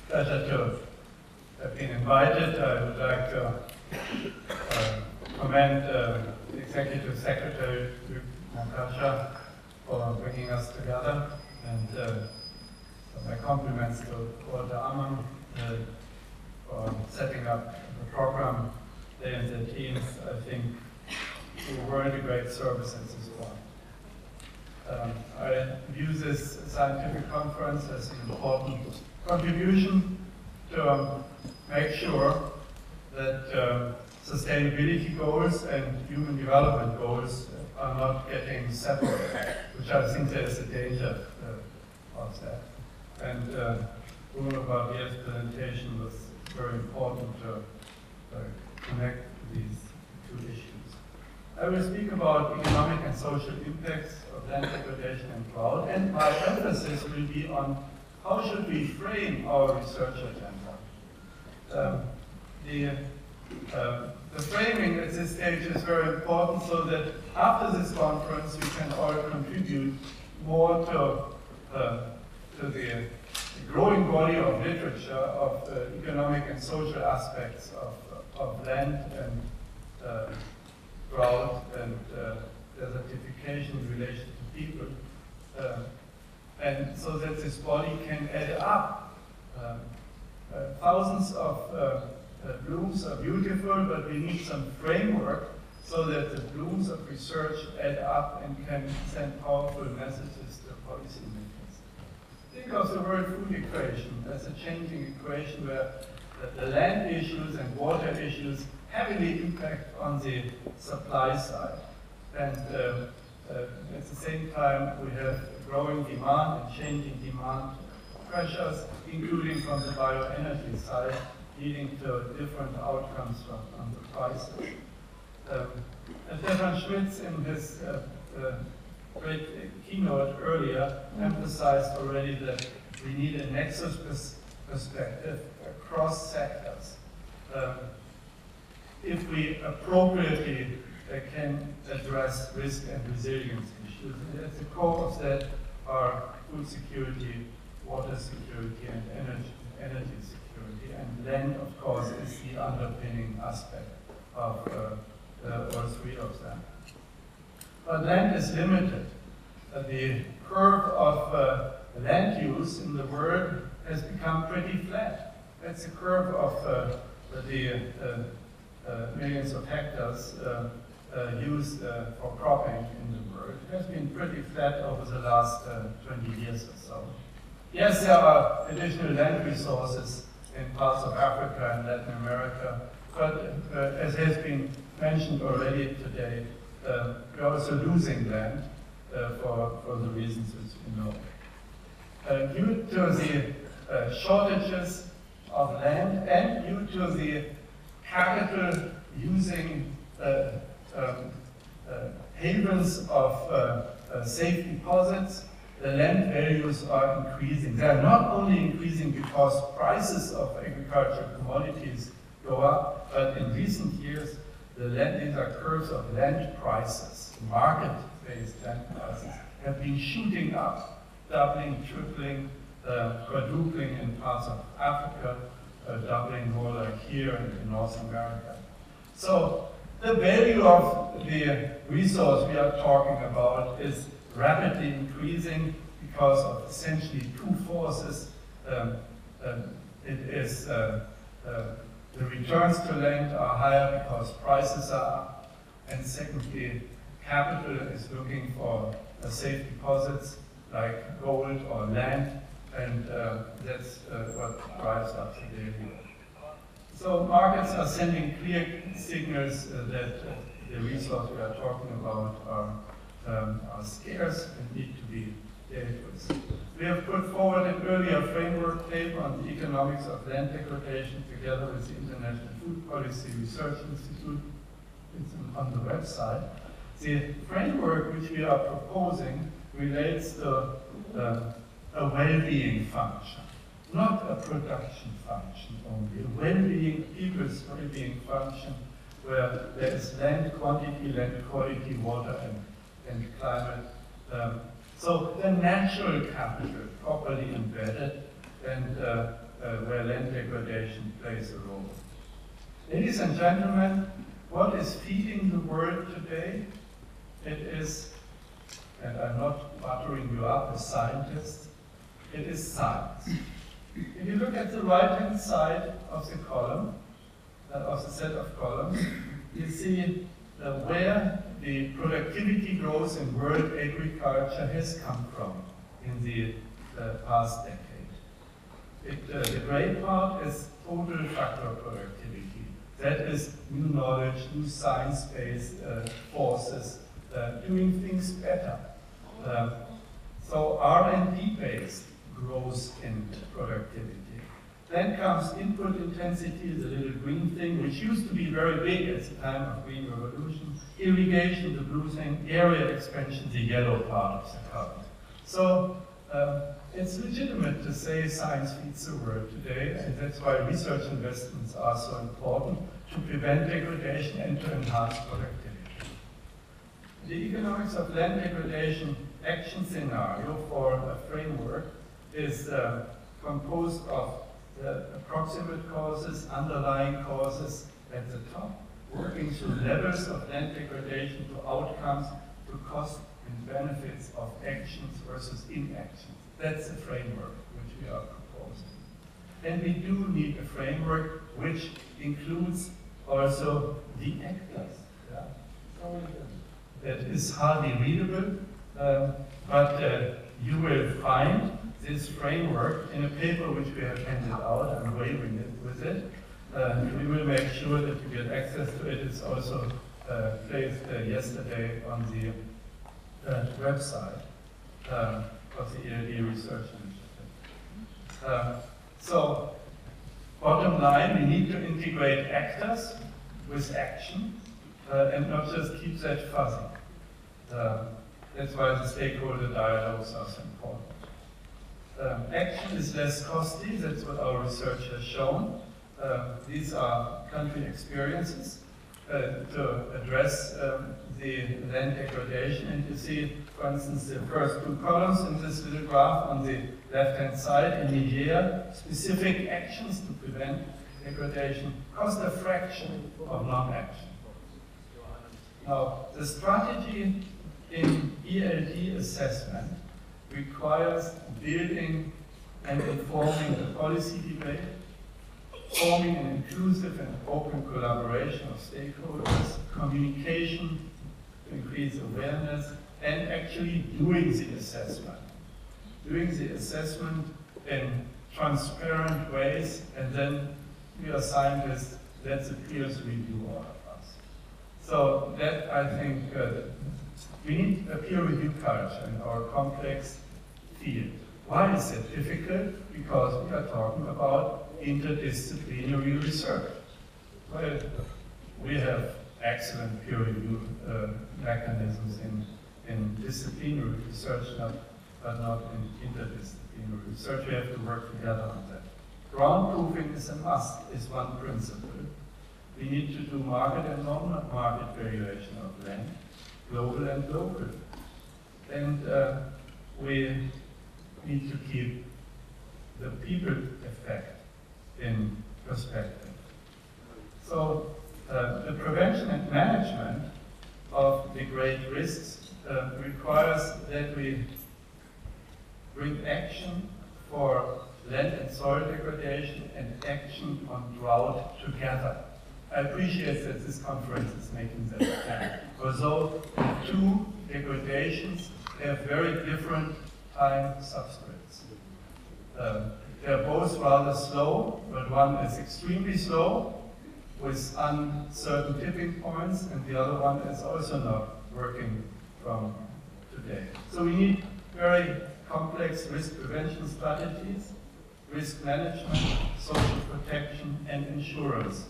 pleasure to have been invited. I would like to commend the Executive Secretary for bringing us together, and my compliments to Walter Ammann for setting up the program. They and their teams, I think, do a really great service at this point. I view this scientific conference as an important contribution to make sure that sustainability goals and human development goals are not getting separated, which I think there is a danger of that. And Bruno Barbier's presentation was very important to connect these two issues. I will speak about economic and social impacts of land degradation and drought, and my emphasis will be on how should we frame our research agenda. The framing at this stage is very important so that after this conference we can all contribute more to the growing body of literature of economic and social aspects of land and drought and desertification in relation to people, and so that this body can add up. Thousands of blooms are beautiful, but we need some framework so that the blooms of research add up and can send powerful messages to policymakers. Think of the world food equation as a changing equation where the land issues and water issues heavily impact on the supply side. And at the same time, we have growing demand and changing demand pressures, including from the bioenergy side, leading to different outcomes on the prices. Stefan Schmitz, in his great keynote earlier, emphasized already that we need a nexus perspective across sectors. If we appropriately can address risk and resilience issues. And at the core of that are food security, water security, and energy security. And land, of course, is the underpinning aspect of all three of them. But land is limited. The curve of land use in the world has become pretty flat. That's the curve of the millions of hectares used for cropping in the world. It has been pretty flat over the last 20 years or so. Yes, there are additional land resources in parts of Africa and Latin America, but as has been mentioned already today, we're also losing land for the reasons which we know. Due to the shortages of land and due to the capital using havens of safe deposits, the land values are increasing. They are not only increasing because prices of agricultural commodities go up, but in recent years, these are curves of land prices, market-based land prices, have been shooting up, doubling, tripling, quadrupling in parts of Africa, doubling more like here in North America. So the value of the resource we are talking about is rapidly increasing because of essentially two forces. It is the returns to land are higher because prices are up, and secondly, capital is looking for safe deposits like gold or land, and that's what drives up the value. So markets are sending clear signals that the resource we are talking about are scarce and need to be dealt with. We have put forward an earlier framework paper on the economics of land degradation together with the International Food Policy Research Institute. It's on the website. The framework which we are proposing relates to a well-being function, not a production function only, a well-being, people's well-being function where there is land quantity, land quality, water, and climate. So the natural capital properly embedded and where land degradation plays a role. Ladies and gentlemen, what is feeding the world today? It is, and I'm not buttering you up as scientists, it is science. If you look at the right-hand side of the column, of the set of columns, you see where the productivity growth in world agriculture has come from in the past decade. The gray part is total factor productivity. That is new knowledge, new science-based forces doing things better. So R&D-based growth in productivity. Then comes input intensity, the little green thing, which used to be very big at the time of Green Revolution. Irrigation, the blue thing, area expansion, the yellow part of the column. So it's legitimate to say science feeds the world today, and that's why research investments are so important to prevent degradation and to enhance productivity. The economics of land degradation action scenario for a framework is composed of the approximate causes, underlying causes at the top, working through levels of land degradation to outcomes, to cost and benefits of actions versus inactions. That's the framework which we are proposing. And we do need a framework which includes also the actors. Yeah? Sorry, that is hardly readable, but you will find this framework in a paper which we have handed out. I'm waving it with it. We will make sure that you get access to it. It's also placed yesterday on the website of the ELD Research Initiative. So, bottom line, we need to integrate actors with action and not just keep that fuzzy. That's why the stakeholder dialogues are so important. Action is less costly, that's what our research has shown. These are country experiences to address the land degradation. And you see, for instance, the first two columns in this little graph on the left-hand side. In Nigeria, specific actions to prevent degradation cost a fraction of non-action. Now, the strategy in ELD assessment requires building and informing the policy debate, forming an inclusive and open collaboration of stakeholders, communication to increase awareness, and actually doing the assessment. Doing the assessment in transparent ways, and then we are scientists, that's a peers review all of us. So that, I think, we need a peer review culture in our complex field. Why is it difficult? Because we are talking about interdisciplinary research. Well, we have excellent peer review mechanisms in disciplinary research, but not in interdisciplinary research. We have to work together on that. Ground proofing is a must, is one principle. We need to do market and non-market valuation of land, global and local. And we need to keep the people effect in perspective. So the prevention and management of the great risks requires that we bring action for land and soil degradation and action on drought together. I appreciate that this conference is making that plan. Although the two degradations have very different time substrates. They're both rather slow, but one is extremely slow with uncertain tipping points, and the other one is also not working from today. So we need very complex risk prevention strategies, risk management, social protection, and insurance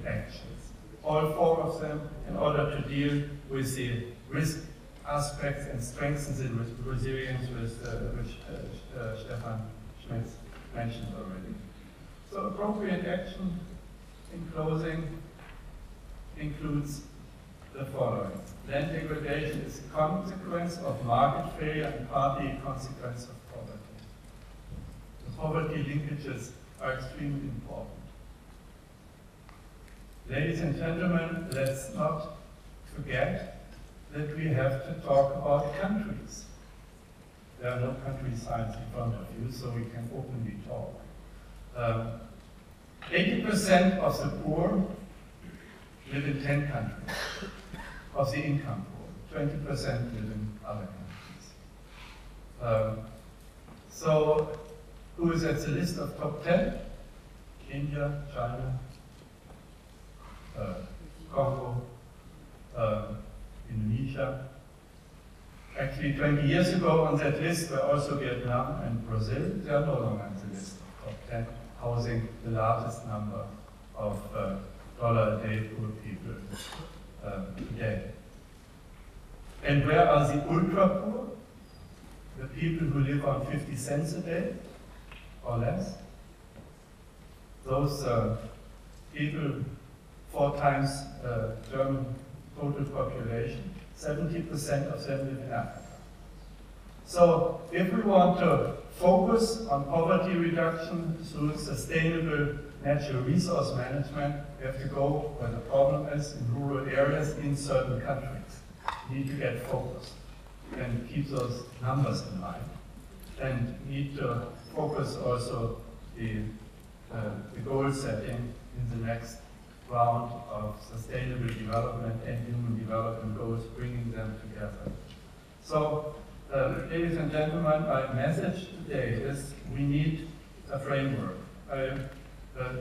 actions. All four of them in order to deal with the risk aspects and strengthen the resilience which Stefan Schmitz mentioned already. So appropriate action in closing includes the following. Land degradation is a consequence of market failure and partly a consequence of poverty. The poverty linkages are extremely important. Ladies and gentlemen, let's not forget that we have to talk about countries. There are no country signs in front of you, so we can openly talk. 80% of the poor live in 10 countries, of the income poor. 20% live in other countries. So, who is at the list of top 10? India, China, Congo, Indonesia. Actually, 20 years ago on that list were also Vietnam and Brazil. They are no longer on the list of top 10, housing the largest number of dollar-a-day poor people today. And where are the ultra-poor? The people who live on 50 cents a day or less. Those people 4 times German total population, 70% of them live in Africa. So if we want to focus on poverty reduction through sustainable natural resource management, we have to go where the problem is, in rural areas in certain countries. We need to get focused and keep those numbers in mind. And need to focus also the goal setting in the next round of sustainable development and human development goals, bringing them together. So, ladies and gentlemen, my message today is we need a framework. I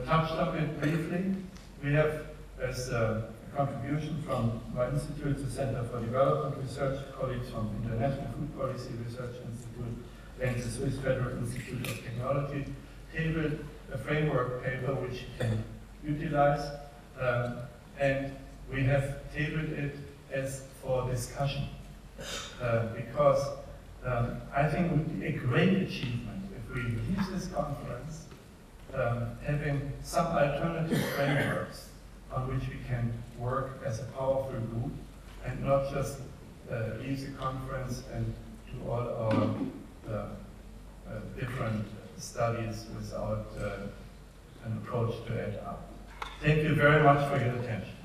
touched on it briefly. We have, as a contribution from my institute, the Center for Development Research, colleagues from the International Food Policy Research Institute and the Swiss Federal Institute of Technology, tabled a framework paper which you can utilize. And we have tabled it as for discussion because I think it would be a great achievement if we leave this conference having some alternative frameworks on which we can work as a powerful group and not just leave the conference and do all our different studies without an approach to add up. Thank you very much for your attention.